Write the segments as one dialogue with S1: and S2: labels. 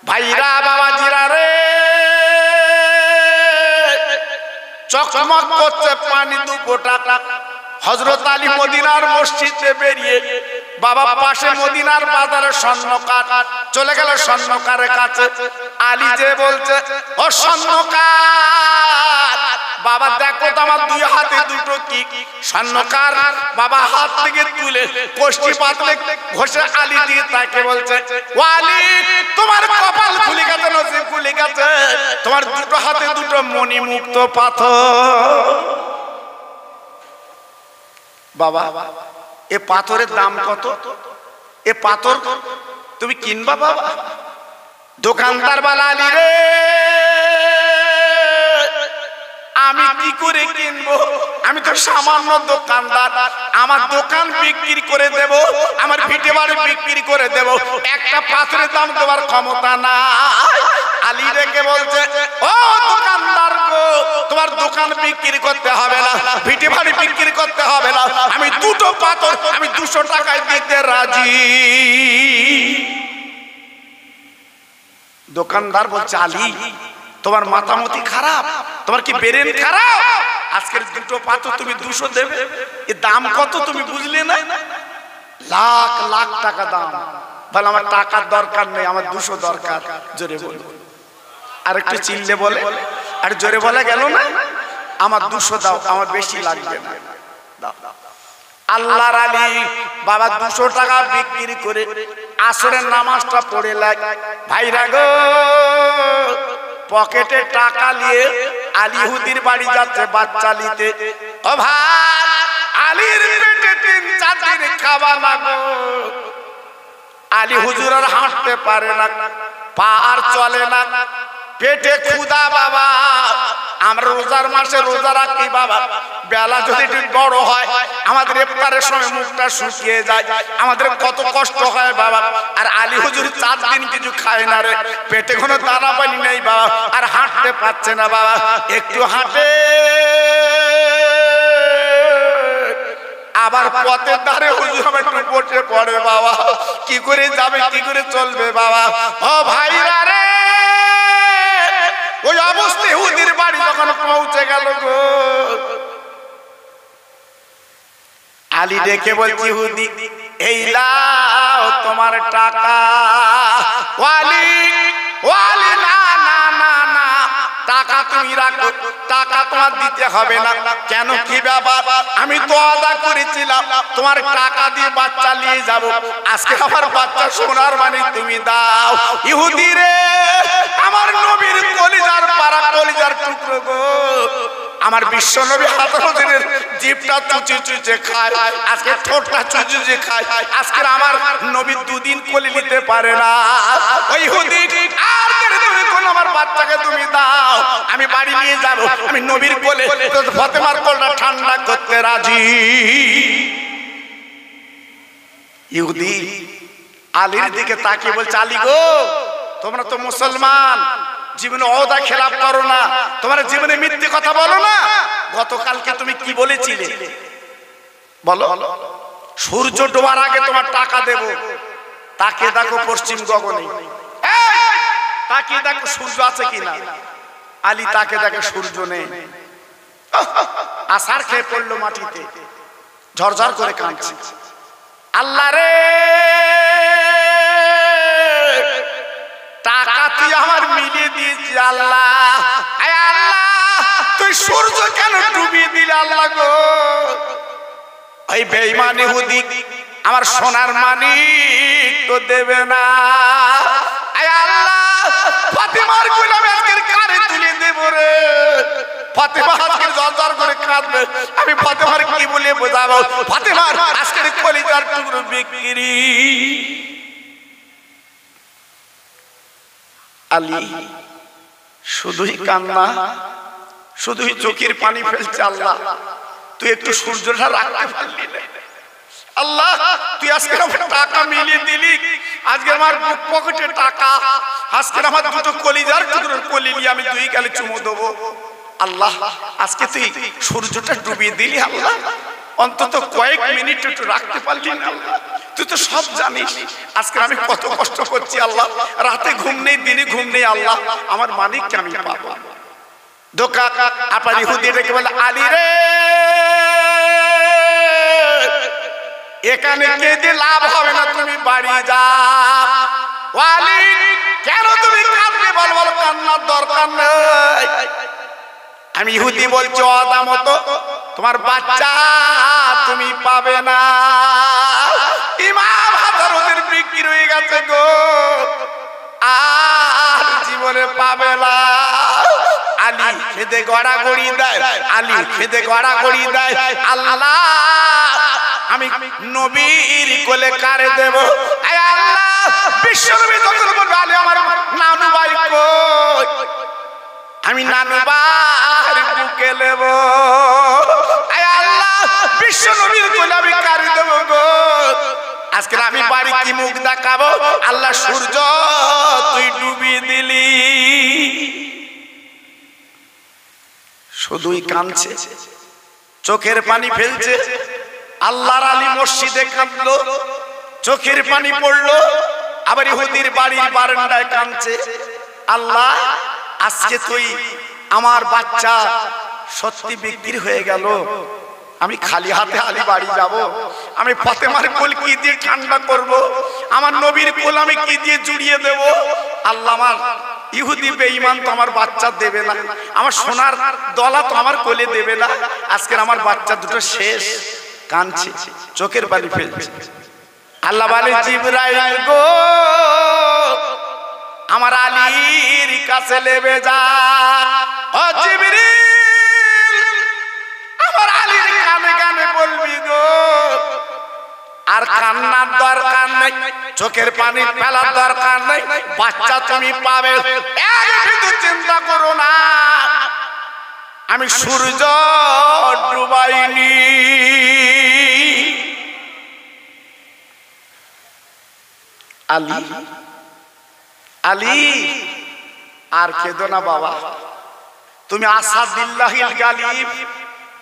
S1: ভাইরা বাবাজিরা রে, চকমক করছে পানি দু ফোঁটা। হযরত আলী মদিনার মসজিদে বেরিয়ে বাবা পাশে মদিনার বাজারে স্বর্ণকার চলে গেল স্বর্ণকারের কাছে। আলী যে বলছে, ও স্বর্ণকার, বাবা দেখো তো আমার দুই হাতে দুটো কি। স্বর্ণকার বাবা হাত থেকে তুলে কোষ্ঠী পাতলে ঘষে আলী দিয়ে তাকে বলছে, ও আলী, তোমার কপাল খুলে গেছে, নসিব খুলে গেছে, তোমার দুটো হাতে দুটো মণিমুক্ত পাথর। বাবা, এ পাথরের দাম কত? এ পাথর তুমি কিনবা বাবা? দোকানদার বলে, আলী রে, আমি কি করে কিনবো? আমি তো সামান্য দোকানদার, আমার দোকান বিক্রি করে দেব, আমার ভিটে বাড়ি বিক্রি করে দেব, একটা পাথরের দাম দেওয়ার ক্ষমতা নাই। আলী রেখে বলছে, ও দোকানদার গো, তোমার দোকান বিক্রি করতে হবে না, ভিটে বাড়ি বিক্রি করতে হবে না, আমি দুটো পাথর আমি 200 টাকায় দিতে রাজি। দোকানদার বলছে, আলী, তোমার মাথামতি খারাপ, তোমার কি ব্রেন খারাপ? আজকের দুটো পাথর তুমি 200 দেবে? এর দাম কত তুমি বুঝলে না? লাখ লাখ টাকা দাম। বলে, আমার টাকার দরকার নেই, আমার 200 দরকার। জোরে বল, আর একটু চিল্লে বলে, আর জোরে বলা গেল না, আমার 200 দাও, আমার বেশি লাগবে না, দাও। আল্লাহর আলী বাবা 200 টাকা বিক্রি করে আসরের নামাজটা পড়ে লাগে। ভাইরা গো, পকেটে টাকা নিয়ে আলী হুদির বাড়ি যাচ্ছে বাচ্চা নিতে। ও ভাই, আলীর পেটে 3-4 দিন খাওয়া না গো। আলী হুজুর আর হাঁটতে পারে না, পা আর চলে না, পেটে ক্ষুধা বাবা। আমরা রোজার মাসে রোজা রাখি বাবা, বেলা যদি একটু বড় হয় আমাদের ইফতারের সময় মুখটা শুকিয়ে যায়, আমাদের কত কষ্ট হয় বাবা। আর আলী হুজুর 4 দিন কিছু খায় না রে, পেটে কোনো দানা পানি নেই বাবা, আর হাঁটতে পারছে না বাবা। একটু হাঁটে, আবার পথের ধারে হুজুর একটু বসে পড়ে বাবা। কি করে যাবে, কি করে চলবে বাবা? ও ভাইরা রে, ওই অবস্থায় হুদির বাড়ি যখন পৌঁছে গেল গো, আলী দেখে বলছি, হুদি, এই লাও তোমার টাকা। ওয়ালি, ওয়ালি, না না না না, টাকা তুমি রাখো, টাকা তোমার দিতে হবে না। কেন, কি ব্যাপার? আমি তো ওয়াদা করেছিলাম তোমার টাকা দিয়ে বাচ্চা নিয়ে যাব, আজকে আমার বাচ্চা সোনার মানে তুমি দাও। ইহুদি রে, আমার নবীর কলিজার পাড়া, কলিজার টুকরো গো, আমার বিশ্ব নবী হাতের জিভটা চুচে চুচে খায়, আজকে ঠোঁটটা চুচে চুচে খায়, আজকে আমার নবী 2 দিন কোলে নিতে পারে না। ওই ইহুদি, আর তুমি কোন আমার বাচ্চাকে তুমি দাও, আমি বাড়ি নিয়ে যাব, আমি নবীর কোলে ফাতেমার কোলটা ঠান্ডা করতে রাজি। ইহুদি আলীর দিকে তাকিয়ে বলছে, আলী গো, তোমরা তো মুসলমান, জীবনে ওয়াদা খেলাপ করো না, তোমার জীবনে মিথ্যে কথা বলো না। গতকালকে তুমি কি বলেছিলে বলো? সূর্য ডোবার আগে তোমার টাকা দেব। তাকে দেখো পশ্চিম গগনে, তাকে দেখো সূর্য আছে কিনা। আলী তাকে দেখে সূর্য নেই, আসার খেয়ে পড়লো মাটিতে, ঝরঝর করে কাঁদছে। আল্লাহ রে, টাকা তুই আমার মিলিয়ে দিয়েছি আল্লাহ, আল্লাহ তুই সূর্য কেন ডুবিয়ে দিলে আল্লাহ গো? ওই বেঈমান ইহুদি আমার সোনার মানিক তো দেবে না, আল্লাহ ফাতেমার গোলাম আজকের কারে তুলে দেব রে। ফাতেমা আজকে জর্জর করে কাঁদবে, আমি ফাতেমার কি বলে বোঝাবো? ফাতেমার আজকের কলিজার টুকরো বিক্রি। আলী শুধুই কান্না, শুধুই চোখের পানি ফেলছে। আল্লাহ তুই একটু সূর্যটা রাখতে পারলি না, আল্লাহ তুই আজকে আমার টাকা মিলিয়ে দিলি, আজকে আমার বুক পকেটে টাকা, আজকে আমার দুটো কলিজার টুকরোর কলি নিয়ে আমি 2 গালে চুমু দেবো। আল্লাহ আজকে তুই সূর্যটা ডুবিয়ে দিলি, আল্লাহ অন্তত কয়েক মিনিট একটু রাখতে পারলি না। তুই তো সব জানিস। আজকে আমি কত কষ্ট করছি আল্লাহ, রাতে ঘুম নেই, দিনে ঘুম নেই আল্লাহ, আমার মালিককে আমি পাবো। ধোকা আপনার ইহুদি ডেকে বলে, আলী রে, এখানে কেঁদে লাভ হবে না, তুমি বাড়ি যাও। আলী, কেন তুমি কাঁদবে? বল বল, কান্নার দরকার নেই। আমি ইহুদি বলছি, অদামত তোমার বাচ্চা তুমি পাবে না। ইমাম হাজার ওদের বিক্রি হয়ে গেছে গো, আর জীবনে পাবে না। আলী খেদে গড়াগড়ি দেয়, আলী খেদে গড়াগড়ি দেয়, আল্লাহ আমি নবীর কোলে কারে দেব? আয় আল্লাহ, বিশ্বনবী তখন বলবে, আলী আমার নানু ভাই কই? আমি নানু ভাই বুকে নেব। আয় আল্লাহ, বিশ্বনবীর কোলে আমি কারে দেব গো? আজকে আমি বাড়ি কি মুখ দেখাবো? আল্লাহ, সূর্য তুই ডুবিয়ে দিলি। শুধুই কাঁদছে, চোখের পানি ফেলছে। আল্লাহর আলী মসজিদে কাঁদলো, চোখের পানি পড়লো। আবার ইহুদির বাড়ির বারান্দায় কাঁদছে, আল্লাহ আজকে তুই আমার বাচ্চা সত্যি বিক্রি হয়ে গেল, আমি খালি হাতে আলী বাড়ি যাব? আমি ফাতেমার কোল কি দিয়ে ঠান্ডা করব? আমার নবীর কোল আমি কি দিয়ে জুড়িয়ে দেব? আল্লাহ, আমার ইহুদি বেঈমান তো আমার বাচ্চা দেবে না, আমার সোনার দলা তো আমার কোলে দেবে না। আজকে আমার বাচ্চা দুটো শেষ। কাঁদছে, চোখের পানি ফেলছে। আল্লাহ বলে, জিবরাইল গো, আমার আলীর কাছে নেবে যা। ও জিবরিল, আমার আলীর কানে কানে বলবি গো, আর কান্নার দরকার নেই, চোখের পানি ফেলার দরকার নেই, বাচ্চা তুমি পাবে। একটু চিন্তা করো না, আমি সূর্য ডুবাইনি। আলী, আলী আর কেঁদো না বাবা, তুমি আসাদুল্লাহিল গালিব,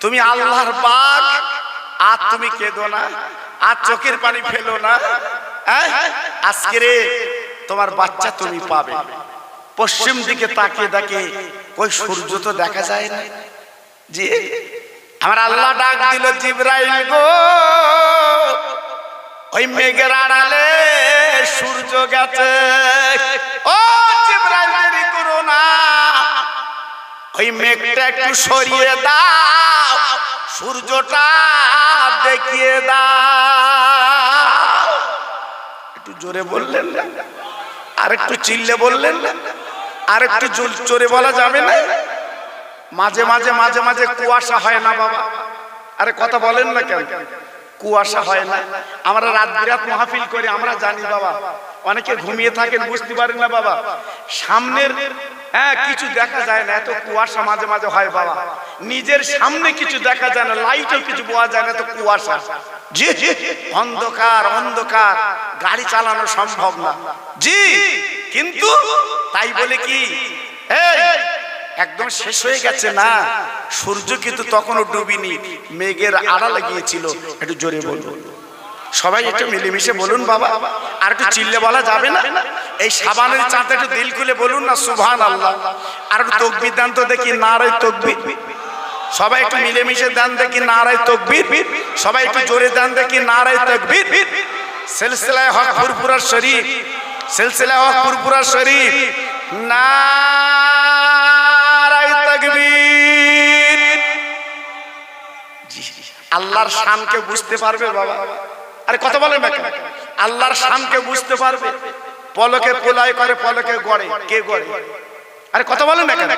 S1: তুমি আল্লাহর বাগ, আর তুমি কেঁদো না, আর চোখের পানি ফেলো না। আজকে রে তোমার বাচ্চা তুমি পাবে। পশ্চিম দিকে তাকিয়ে দেখে কই সূর্য তো দেখা যায় না। জি, আমার আল্লাহ ডাক দিল, জিবরাইল গো, ওই মেঘের আড়ালে সূর্য গেছে। ও জিবরাইল, দেরি করো না, ওই মেঘটা একটু সরিয়ে দাও, সূর্যটা দেখিয়ে দাও। একটু জোরে বললেন না? আর একটু চিল্লে বললেন না? আর একটু জোরে বলা যাবে না? মাঝে মাঝে মাঝে মাঝে কুয়াশা হয় না বাবা? আরে কথা বলেন না কেন? কুয়াশা হয় না? আমরা রাত বিরাত মাহফিল করি, আমরা জানি বাবা, অনেকে ঘুমিয়ে থাকেন, বুঝতে পারেন না বাবা। সামনের কিছু দেখা যায় না, এত কুয়াশা মাঝে মাঝে হয় বাবা। নিজের সামনে কিছু দেখা যায় না, লাইটও কিছু বোঝা যায় না, এত কুয়াশা। জি, অন্ধকার অন্ধকার, গাড়ি চালানো সম্ভব না। জি, কিন্তু তাই বলে কি একদম শেষ হয়ে গেছে না? সূর্য কিন্তু তখনও ডুবিনি, মেঘের আড়ালে গিয়েছিল। একটু জোরে বলুন সবাই, একটু মিলেমিশে বলুন বাবা। আর একটু চিল্লে বলা যাবে না? এই সাবানের চাঁদে একটু দিল খুলে বলুন না সুবহানাল্লাহ। আর একটু তাকবীর দেন তো দেখি, নারায়ে তাকবীর। সবাই একটু মিলেমিশে দেন দেখি, নারায়ে তাকবীর। সবাই একটু জোরে দেন দেখি, নারায়ে তাকবীর। সিলসিলায়ে হক ফুরফুরা শরীফ, সিলসিলায়ে হক ফুরফুরা শরীফ, নারায়ে তাকবীর। আল্লাহর শানকে বুঝতে পারবে বাবা? আরে কথা বলেন না কেন? আল্লাহর শানকে বুঝতে পারবে? পলকে পোলাই করে, পলকে গড়ে, কে গড়ে? আরে কথা বলেন না কেন?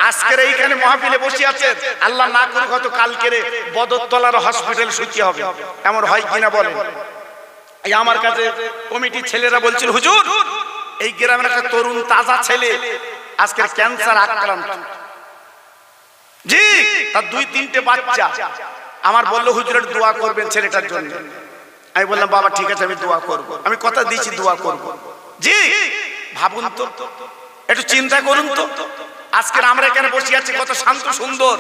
S1: আজকের এইখানে মাহফিলে বসে আছেন, আল্লাহ না করুক হয়তো কালকের বদরতলার হসপিটাল শুতে হবে, এমন হয় কিনা বলেন? এই আমার কাছে কমিটির ছেলেরা বলছিল, হুজুর এই গ্রামের একটা তরুণ তাজা ছেলে আজকের ক্যান্সার আক্রান্ত। জি, তার 2-3টে বাচ্চা। আমার বললো হুজুরের দোয়া করবেন ছেলেটার জন্য। আমি বললাম বাবা ঠিক আছে, আমি দোয়া করব, আমি কথা দিয়েছি দোয়া করব। জি, ভাবুন তো একটু চিন্তা করুন তো, আজকের আমরা এখানে বসে আছি কত শান্ত সুন্দর,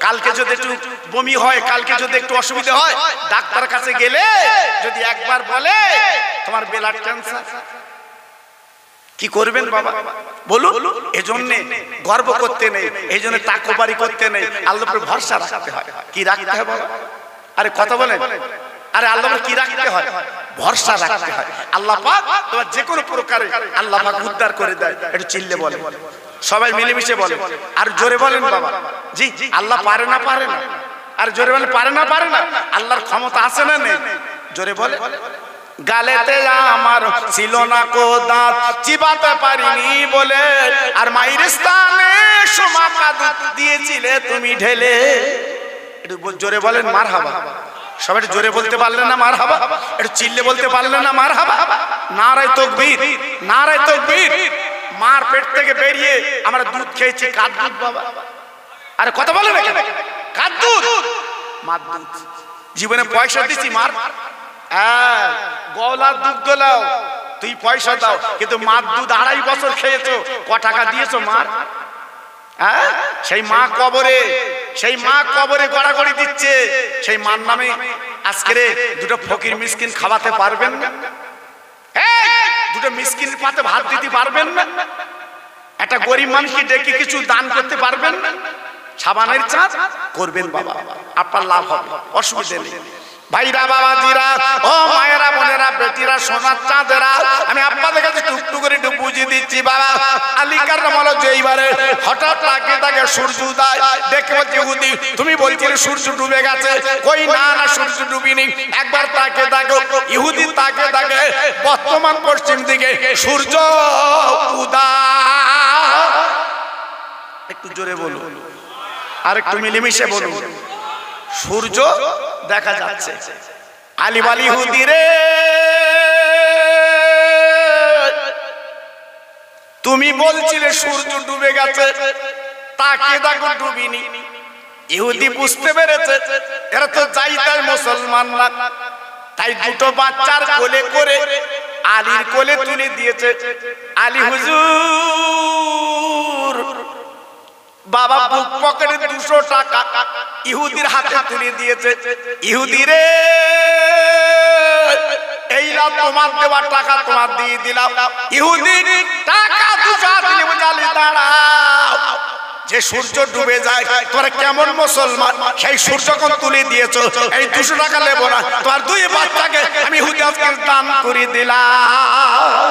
S1: কালকে যদি একটু বমি হয়, কালকে যদি একটু অসুবিধা হয়, ডাক্তার কাছে গেলে যদি একবার বলে তোমার ব্লাড ক্যান্সার, কি করবেন বাবা বলুন? এজন্য গর্ব করতে নেই, এজন্য তাকওয়াবারি করতে নেই, আল্লাহর উপর ভরসা রাখতে হয়। কি রাখতে হয় বাবা? আরে কথা বলেন, আরে আল্লাহর কি রাখতে হয়? ভরসা রাখতে হয়। আল্লাহ পাক তোমার যে কোনো প্রকারে আল্লাহ পাক উদ্ধার করে দেয়। একটু চিল্লে বলেন, সবাই মিলেমিশে বলেন, আর জোরে বলেন বাবা। জি আল্লাহ পারে না, পারে না, আর জোরে বলেন পারে না, পারে না। আল্লাহর ক্ষমতা আছে না নেই? জোরে বলে। গালেতে আমার ছিল না কো দাঁত, চিবাতে পারিনি বলে, আর মায়ের স্থানে সোমাকা দুধ দিয়েছিলে তুমি ঢেলে। একটু জোরে বলেন মারহাবা। সবাই জোরে বলতে পারলেন না মারহাবা? একটু চিল্লে বলতে পারলেন না মারহাবা? নারায়ে তাকবীর, নারায়ে তাকবীর। মার পেট থেকে বেরিয়ে আমরা দুধ খেয়েছি, কার দুধ বাবা? আরে কথা বলে না কেন? কার দুধ? মার দুধ। জীবনে পয়সা দিছি মার, গলার দুধ দোলাও, তুই পয়সা দাও, কিন্তু মার দুধ 2.5 বছর খেয়েছো, ক টাকা দিয়েছো মার? সেই মা কবরে, সেই মা কবরে গড়াগড়ি দিচ্ছে, সেই মার নামে আজকে দুটো ফকির মিসকিন খাওয়াতে পারবেন না? দুটো মিসকিনের পাতে ভাত দিতে পারবেন না? একটা গরিব মানুষকে ডেকে কিছু দান করতে পারবেন না? সাবানের চাঁদ করবেন বাবা, আপনার লাভ হবে, অসুবিধা নেই। ভাইরা বাবাজিরা, ও মায়েরা বোনেরা বেটিরা সোনার চাঁদেরা, আমি আপনাদের কাছে টুকটুক করে একটু বুঝিয়ে দিচ্ছি বাবা। আলী কাররামাল্লাহু যেইবারে হঠাৎ তাকে সূর্য উদয় দেখে বলছে, ইহুদি তুমি বলছিলে সূর্য ডুবে গেছে, কই না না সূর্য ডুবিনি, একবার তাকে দেখো। ইহুদি তাকে বর্তমান পশ্চিম দিকে সূর্য উদয়। একটু জোরে বলুন, আর একটু মিলেমিশে বলুন। সূর্য দেখা যাচ্ছে। আলী ওয়ালি ইহুদি রে, তুমি বলছিলে সূর্য ডুবে গেছে, তাকে দেখো ডুবিনি। ইহুদি বুঝতে পেরেছে এরা তো যাই তাই মুসলমান না, তাই দুটো বাচ্চার কোলে করে আলীর কোলে তুলে দিয়েছে। আলী হুজুর বাবা বুক পকেটে 200 টাকা ইহুদির হাতে তুলে দিয়েছে। ইহুদি রে, এইলা তোমার দেওয়া টাকা তোমার দিয়ে দিলাম। ইহুদি টাকা 200 দিলে বলে, দাঁড়াও, যে সূর্য ডুবে যায় তোরা কেমন মুসলমান, সেই সূর্য কোন তুলে দিয়েছো, এই 200 টাকা নেব না, তোমার 2 বাচ্চাকে আমি ইহুদি আজকে দান করে দিলাম।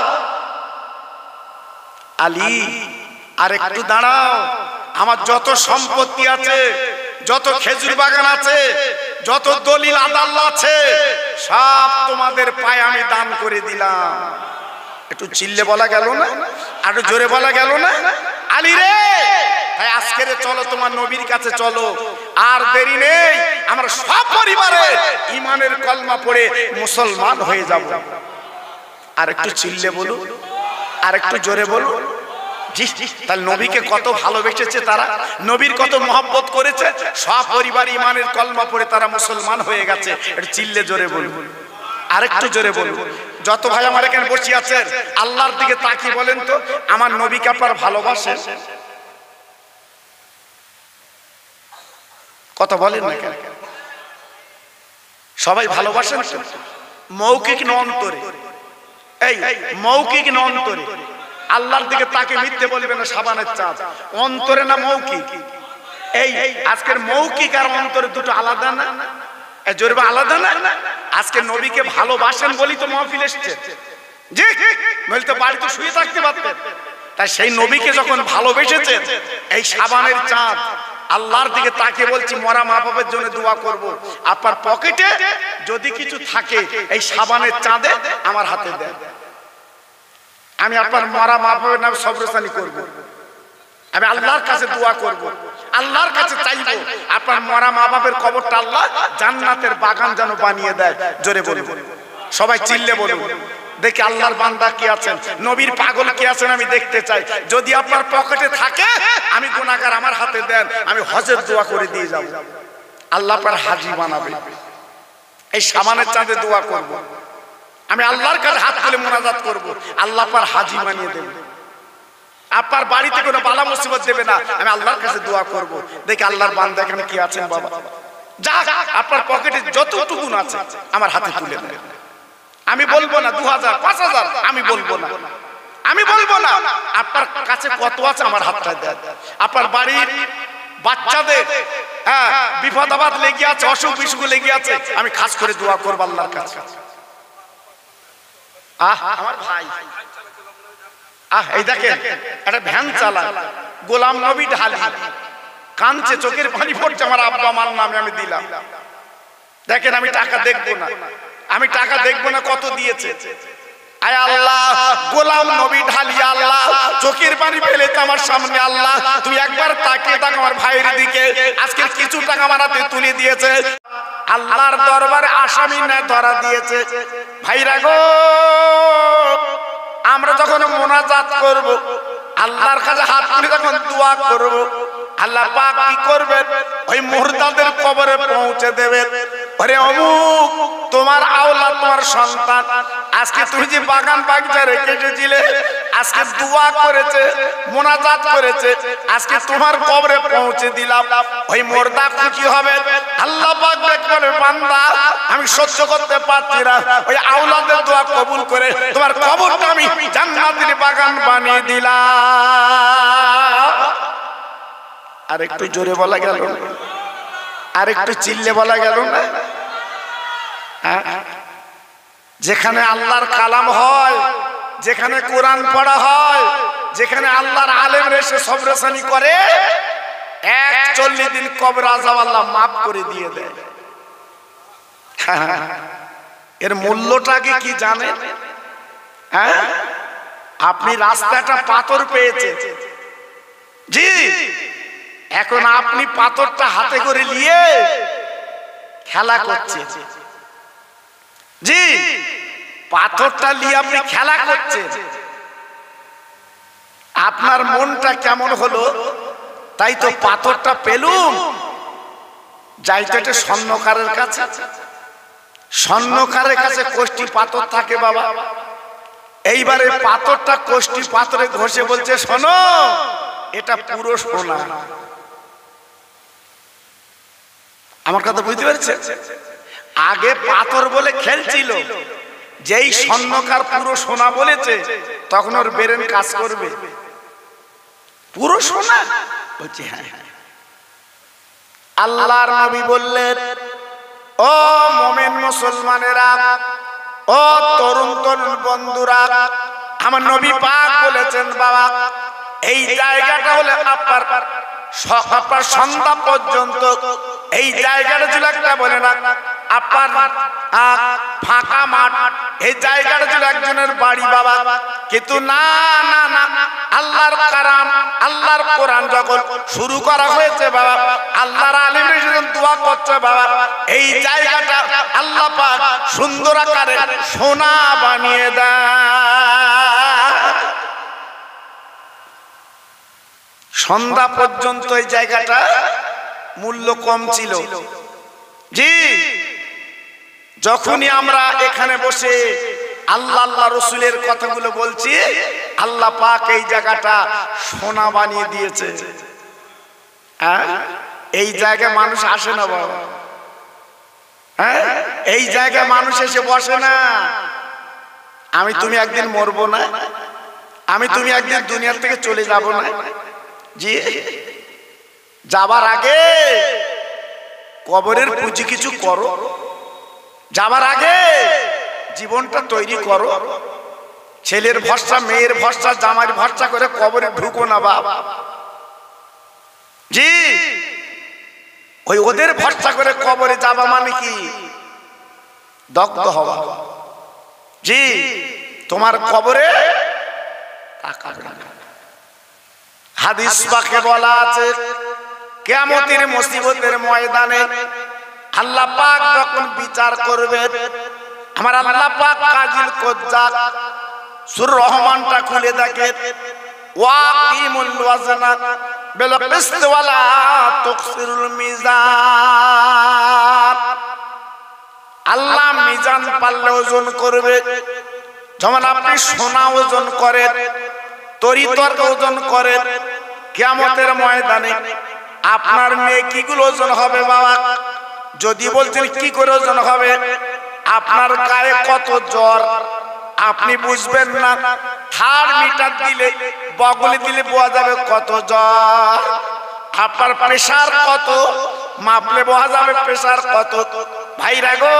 S1: আলী আর একটু দাঁড়াও, আমার যত সম্পত্তি আছে, যত খেজুর বাগান আছে, যত দলিল আদাল্লা আছে, সব তোমাদের পায়ে আমি দান করে দিলাম। একটু চিল্লে বলা গেল না? আর জোরে বলা গেল না? আলী রে, তাই আজকে চলো তোমার নবীর কাছে চলো, আর দেরি নেই, আমরা সব পরিবারে ইমানের কলমা পড়ে মুসলমান হয়ে যাব। আর একটু চিল্লে বলুন, আর একটু জোরে বলুন। তাহলে নবীকে কত ভালোবেসেছে তারা, নবীর কত মহব্বত করেছে, সব পরিবার ইমানের কলমা পড়ে তারা মুসলমান হয়ে গেছে। একটু চিল্লে জোরে বলুন, আরেকটু জোরে বলুন। যত ভাই আমার এখানে বসে আছেন, আল্লাহর দিকে তাকিয়ে বলেন তো, আমার নবীকে আপনারা ভালোবাসেন? কথা বলেন না কেন? সবাই ভালোবাসেন তো? মৌখিক না অন্তরে? এই মৌখিক না অন্তরে? আল্লাহর দিকে তাকে মিথ্যে বলবে না, সাবানের চাঁদ অন্তরে না মৌখিক? এই আজকের মৌখিক আর অন্তরে দুটো আলাদা না? জোরে আলাদা না? আজকে নবীকে ভালোবাসেন বলি তো মাহফিল এসেছে, জি, নইলে তো বাড়িতে শুয়ে থাকতে পারতেন। তাই সেই নবীকে যখন ভালোবেসেছেন, এই সাবানের চাঁদ আল্লাহর দিকে তাকে বলছি, মরা মা বাবার জন্য দোয়া করব, আপনার পকেটে যদি কিছু থাকে এই সাবানের চাঁদে আমার হাতে দেন, আমি আপনার মরা মা বাবার নামে সবরসানি করব, আমি আল্লাহর কাছে দোয়া করব, আল্লাহর কাছে চাইব আপনার মরা মা বাবার কবরটা আল্লাহ জান্নাতের বাগান যেন বানিয়ে দেয়। জোরে বলুন, সবাই চিল্লে বলুন। দেখি আল্লাহর বান্দা কি আছেন, নবীর পাগল কি আছেন, আমি দেখতে চাই। যদি আপনার পকেটে থাকে, আমি গুনাহগার, আমার হাতে দেন, আমি হজের দোয়া করে দিয়ে যাব, আল্লাহ আপনার হাজী বানাবে। এই সাবানের চাঁদে দোয়া করব, আমি আল্লাহর কাছে হাত তুলে মোনাজাত করব, আল্লাহ আপনার হাজী বানিয়ে দেবে। আপনার বাড়িতে কোনো বালা মুসিবত দেবে না, আমি আল্লাহর কাছে দোয়া করব। দেখি আল্লাহর বান্দা এখানে কি আছেন বাবা, যা আপনার পকেটে যতটুকু আছে আমার হাতে তুলে দেন। আমি বলবো না 2000 5000, আমি বলবো না, আমি বলবো না। আপনার কাছে কত আছে আমার হাতটা দেন। আপনার বাড়ির বাচ্চাদের বিপদ আপদ লেগে আছে, অসুখ বিসুখ লেগে আছে, আমি খাস করে দোয়া করব আল্লাহর কাছে। আমার ভাই এই দেখেন একটা ভ্যান চালায়, গোলাম নবী ঢালি, কাঁদছে, চোখের পানি পড়ছে, আমার আব্বা মার নামে আমি দিলাম। দেখেন আমি টাকা দেখবো না, আমি টাকা দেখবো না কত দিয়েছে। আয় আল্লাহ, গোলাম নবী ঢালি, আল্লাহ চোখের পানি ফেলেছে আমার সামনে, আল্লাহ তুই একবার তাকিয়ে থাক আমার ভাইয়ের দিকে। আজকে কিছু টাকা আমার হাতে তুলে দিয়েছে, আল্লাহর দরবারে আসামি নেয় ধরা দিয়েছে। ভাইরা গো, আমরা যখন মোনাজাত করব, আল্লাহর কাছে হাত তুলে যখন দোয়া করব, আল্লাহ পাক কি করবেন? ওই মুর্দাদের কবরে পৌঁছে দেবেন। আরে অমুক তোমার আওলাদ, তোমার সন্তান আজকে তুমি যে বাগান বাগিচা রেখেছিলে, আজকে দোয়া করেছে, মোনাজাত করেছে, আজকে তোমার কবরে পৌঁছে দিলাম। ওই মুর্দা খুশি হবে। আল্লাহ পাক দেখবে বান্দা আমি সহ্য করতে পারছি না, ওই আওলাদের দোয়া কবুল করে তোমার কবরটা আমি জান্নাতের বাগান বানিয়ে দিলাম। আর একটু জোরে বলা গেল না? আর একটু চিল্লে বলা গেল না? যেখানে আল্লাহর কালাম হয়, যেখানে কোরআন পড়া হয়, যেখানে আল্লাহর আলেম এসে সবরেসানি করে, 41 দিন কবর আযাব আল্লাহ মাফ করে দিয়ে দেয়। এর মূল্যটা কি জানেন? আপনি রাস্তাটা পাথর পেয়েছে, জি, এখন আপনি পাথরটা হাতে করে নিয়ে খেলা করছে, জি, পাথরটা নিয়ে আপনি খেলা করছেন। আপনার মনটা কেমন হলো? তাই তো পাথরটা পেলুম, যাইতে একটা স্বর্ণকারের কাছে, স্বর্ণকারের কাছে কোষ্টি পাথর থাকে বাবা। এইবারে পাথরটা কোষ্টি পাথরে ঘষে বলছে, শোনো এটা পুরো সোনা। আমার কথা বুঝতে পারছেন? আগে পাথর বলে খেলছিল, যেই স্বর্ণকার পুরো সোনা বলেছে তখন ওর ব্রেন কাজ করবে। পুরো সোনা বলছে, হ্যাঁ। আল্লাহর নবী বললেন, ও মুমিন মুসলমানেরা, ও তরুণ তরুণ বন্ধুরা, আমার নবী পাক বলেছেন বাবা এই জায়গাটা হলে আপনার সন্ধ্যা পর্যন্ত এই জায়গাটা ছিল একটা, বলে না আপনার ফাঁকা মাঠ, এই জায়গাটা ছিল একজনের বাড়ি বাবা। কিন্তু না না না, আল্লাহর কালাম, আল্লাহর কোরআন যখন শুরু করা হয়েছে বাবা, আল্লাহর আলিমরা যখন দোয়া করছে বাবা, এই জায়গাটা আল্লাহ পাক সুন্দর আকারে সোনা বানিয়ে দেয়। সন্ধ্যা পর্যন্ত এই জায়গাটা মূল্য কম ছিল, জি। যখনই আমরা এখানে বসে আল্লাহ আল্লাহ রসুলের কথাগুলো বলছি, আল্লাহ পাক এই জায়গাটা সোনা বানিয়ে দিয়েছে। এই জায়গায় মানুষ আসে না বাবা, এই জায়গায় মানুষ এসে বসে না। আমি তুমি একদিন মরবো না, আমি তুমি একদিন দুনিয়ার থেকে চলে যাব না, জি। যাবার আগে কবরের পুঁজি কিছু করো, যাবার আগে জীবনটা তৈরি করো। ছেলের ভরসা, মেয়ের ভরসা, জামাইয়ের ভরসা করে কবরে ঢুকো না বাবা, জি। ওই ওদের ভরসা করে কবরে যাবা মানে কি? দগ্ধ হওয়া, জি। তোমার কবরে হাদিস পাকে বলা আছে, কিয়ামতের মুসিবতের ময়দানে আল্লাহ পাক যখন বিচার করবে, আমার আল্লাহ পাক কাজিল কুজ্জাত সূরা রহমানটা খুলে দেখে, ওয়াকিমুল ওয়াজনা বিল কিসত ওয়ালা তুকসিরুল মিজান। আল্লাহ মিজান পাল্লে ওজন করবে। যেমন আপনি সোনা ওজন করেন, তরি তরকা ওজন করে কিয়ামতের ময়দানে আপনার নেকিগুলো ওজন হবে বাবা। যদি বলছেন কি করে ওজন হবে, আপনার গায়ে কত জ্বর আপনি বুঝবেন না, থার্মোমিটার দিলে বগলে দিলে বোঝা যাবে কত জ্বর। আপনার প্রেসার কত মাপলে বোঝা যাবে প্রেসার কত। ভাইরা গো,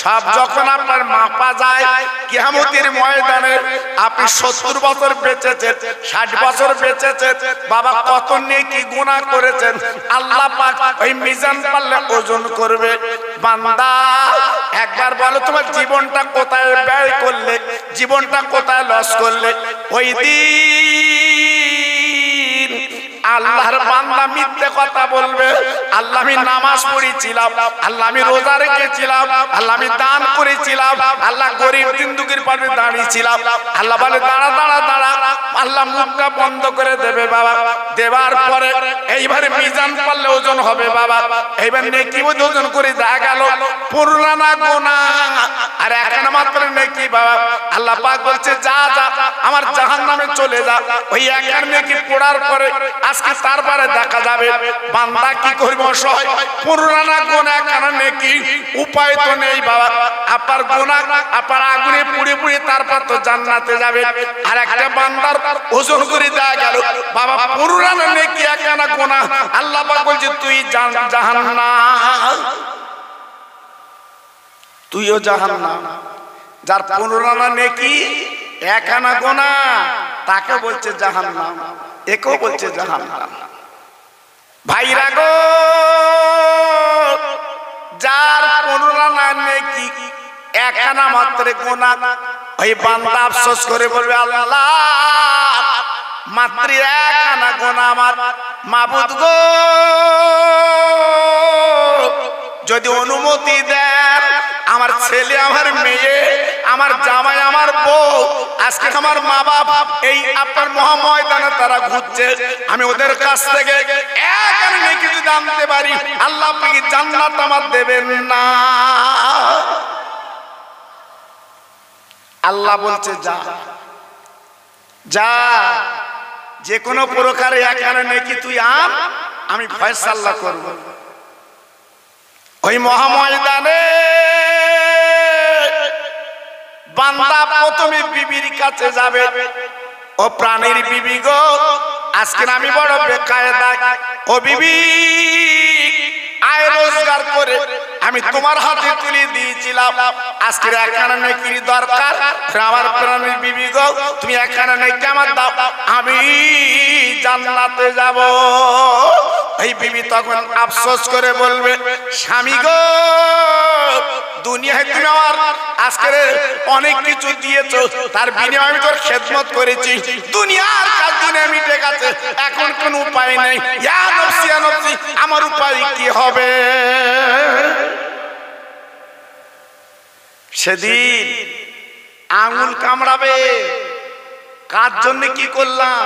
S1: সব যখন আপনার মাপা যায় কিয়ামতের ময়দানে, আপনি 70 বছর বেঁচেছেন, 60 বছর বেঁচেছেন, বাবা কত নেকি গুনাহ করেছেন, আল্লাহ পাক ওই মিজান পাল্লে ওজন করবে। বান্দা একবার বলো তোমার জীবনটা কোথায় ব্যয় করলে, জীবনটা কোথায় লস করলে। ওই দিন আল্লাহর বান্দা মিথ্যে কথা বলবে, আল্লাহ আমি নামাজ পড়েছিলাম, আল্লাহ আমি রোজা রেখেছিলাম, আল্লাহ আমি দান করেছিলাম, আল্লাহ গরিব দিনদুগির পাশে দাঁড়িয়েছিলাম। আল্লাহ বলে দাঁড়া দাঁড়া দাঁড়া, আল্লাহ মুখটা বন্ধ করে দেবে বাবা। দেওয়ার পরে এইবারে মিজান পারলে ওজন হবে বাবা। এইবার নেকি ওজন করে দেখা গেল পুরানা গুনাহ আর এখানে মাত্র নেকি বাবা। আল্লাহ পাক বলছে যা যা আমার জাহান্নামে চলে যা। ওই একার নেকি পড়ার পরে আজকে তারপরে দেখা যাবে বান্দা কি করবে, অসহায় পুরানা গুনাহ এখানে নেকি উপায় তো নেই বাবা। আপনার গুনাহ আপনার আগুনে পুড়ে পুড়ে তারপর তো জান্নাতে যাবে। আর একটা বান্দার ওজন করে দেয়া গেল বাবা পুরানা নেকি এখানে গুনাহ, আল্লাহ পাক বলছে তুই জাহান্নাম, তুইও জাহান্নাম। যার পুরানা নেকি একানা গুনাহ তাকে বলছে জাহান্নাম, একেও বলছে জাহান্নাম। ভাইরা গো, যার পুরানা নেকি একানা মাত্র গুনাহ, ওই বান্দা আফসোস করে বলবে আল্লাহ মাত্র একানা গুনাহ আমার, মাবুদ গো যদি অনুমতি দেন আমার ছেলে আমার মেয়ে আমার জামাই আমার বউ আজকে আমার মা বাপ এই আপনার মহাময়দানে তারা ঘুরছে, আমি ওদের কাছ থেকে এক নেকি যদি আনতে পারি আল্লাহ আপনি জান্নাত আমার দেবেন না। আল্লাহ বলছে যা যা, যে কোনো প্রকারে এখানে নেকি তুই আন, আমি ফয়সালা করব। ওই মহাময়দানে বান্দা প্রথমে বিবির কাছে যাবে, ও প্রাণীর বিবি গো আজকে আমি বড় বেকায়দা, ও বিবি আয় রোজগার করে আমি তোমার হাতে তুলে দিয়েছিলাম, আজকে এখানে নেকির দরকার, আমার প্রাণীর বিবি গো তুমি এখানে নেকি আমার দাও, আমি জান্নাতে যাব। এই বিবি তখন আফসোস করে বলবে স্বামী গো দুনিয়ায় তুমি আমার আজকে অনেক কিছু দিয়েছো, তার বিনিময়ে আমি তোর খেদমত করেছি, দুনিয়ার কাজ দিনে মিটে গেছে, এখন কোন উপায় নেই, ইয়া নফসি ইয়া নফসি, আমার উপায় কি হবে। সেদিন আঙুল কামড়াবে, কার জন্য কি করলাম।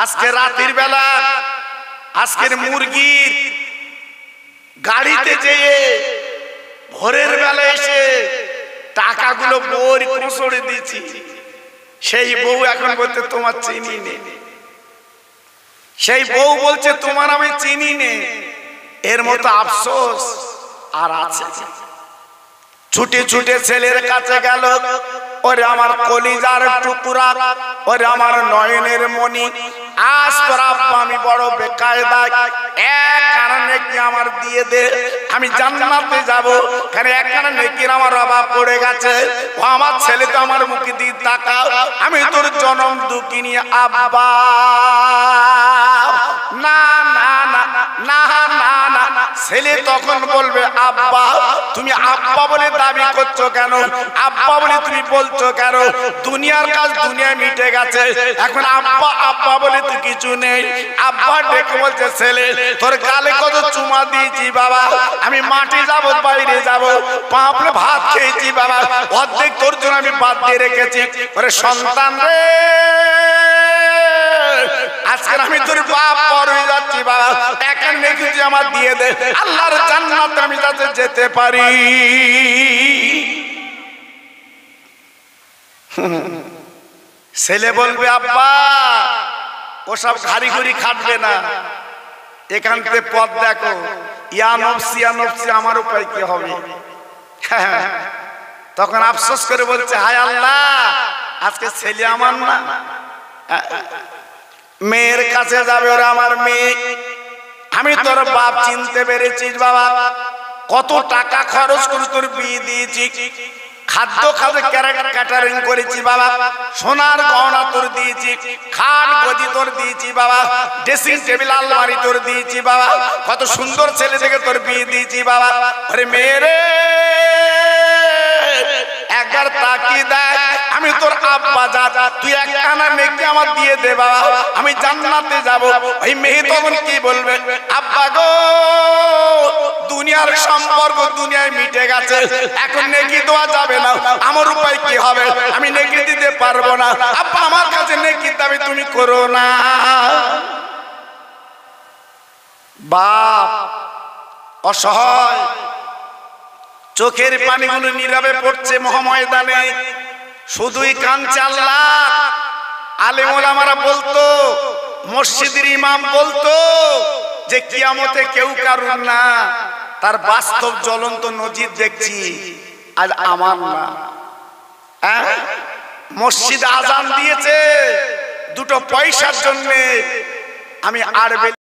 S1: আজকে রাতের বেলা আজকের মুরগির গাড়িতে যেয়ে ভোরের বেলা এসে টাকাগুলো বউর কোঁচড়ে দিয়েছি, সেই বউ এখন বলতে তোমার চিনি নেই, সেই বউ বলছে তোমার আমি চিনি নে। এর মতো আফসোস আর আছে? ছুটে ছুটে ছেলের কাছে গেল, ওরে আমার কলিজার টুকরা, ওরে আমার নয়নের মণি, আজ তোর আব্বা আমি বড় বেকায়দা, এক কারণে কি আমার দিয়ে দে, আমি জান্নাতে যাব, কারণ এক কারণে কি আমার অভাব পড়ে গেছে, ও আমার ছেলে তো আমার মুখে দিয়ে তাকাও, আমি তোর জনম দুঃখী নিয়ে আব্বা। না না না না না না, ছেলে তখন বলবে আব্বা তুমি আব্বা বলে দাবি করছো কেন, আব্বা বলে তুমি বলছো কেন, দুনিয়ার কাজ দুনিয়া মিটে গেছে, এখন আব্বা আব্বা বলে তো কিছু নেই। আব্বা ডেকে বলছে ছেলে তোর গালে কত চুমা দিয়েছি বাবা, আমি মাঠে যাব বাইরে যাব, পাঁপড়ে ভাত খেয়েছি বাবা, অর্ধেক তোর জন্য আমি বাদ দিয়ে রেখেছি, ওরে সন্তান রে আজকে আমি তোর বাপ পর হয়ে যাচ্ছি বাবা, এখন নেকি তুই আমার দিয়ে দে, আল্লাহর জান্নাতে আমি যাতে যেতে পারি। ছেলে বলবে আব্বা ওসব ঘাড়ি ঘুরি খাটবে না, এখান থেকে পথ দেখো, ইয়া নফসি আমার উপায় কি হবে? তখন আফসোস করে বলছে হায় আল্লাহ, আজকে ছেলে আমার না, মেয়ের কাছে যাবে, ওরা আমার মেয়ে। আমি তোর বাপ, চিনতে পেরেছিস বাবা? কত টাকা খরচ করে তোর বিয়ে দিয়েছি, খাদ্য খাদ্য ক্যাটারিং করেছি বাবা, সোনার গহনা তোর দিয়েছি, খাট গদি তোর দিয়েছি বাবা, ড্রেসিং টেবিল আলমারি তোর দিয়েছি বাবা, কত সুন্দর ছেলে দেখে তোর বিয়ে দিয়েছি বাবা। আরে মেয়েরে একবার তাকিয়ে দেখ, আমি তোর আব্বা যা, তুই একখানা মেয়েকে আমার দিয়ে দে বাবা, আমি জান্নাতে যাব। ওই মেয়ে তখন কি বলবে? আব্বা গো, দুনিয়ার সম্পর্ক দুনিয়ায় মিটে গেছে, এখন নেকি দেওয়া যাবে না, আমার উপায় কি হবে? আমি নেকি দিতে পারবো না। আব্বা আমার কাছে নেকি দাবি তুমি করো না। বাপ অসহায়, চোখের পানিগুলো নীরবে পড়ছে মহাময়দানে, শুধুই কাঁদছে আল্লাহ। আলেম ওলামারা বলতো, মসজিদের ইমাম বলতো যে কিয়ামতে কেউ কারুর না, তার বাস্তব জ্বলন্ত নজির দেখছি আজ আমার না। মসজিদ আজান দিয়েছে দুটো পয়সার জন্য, আমি আর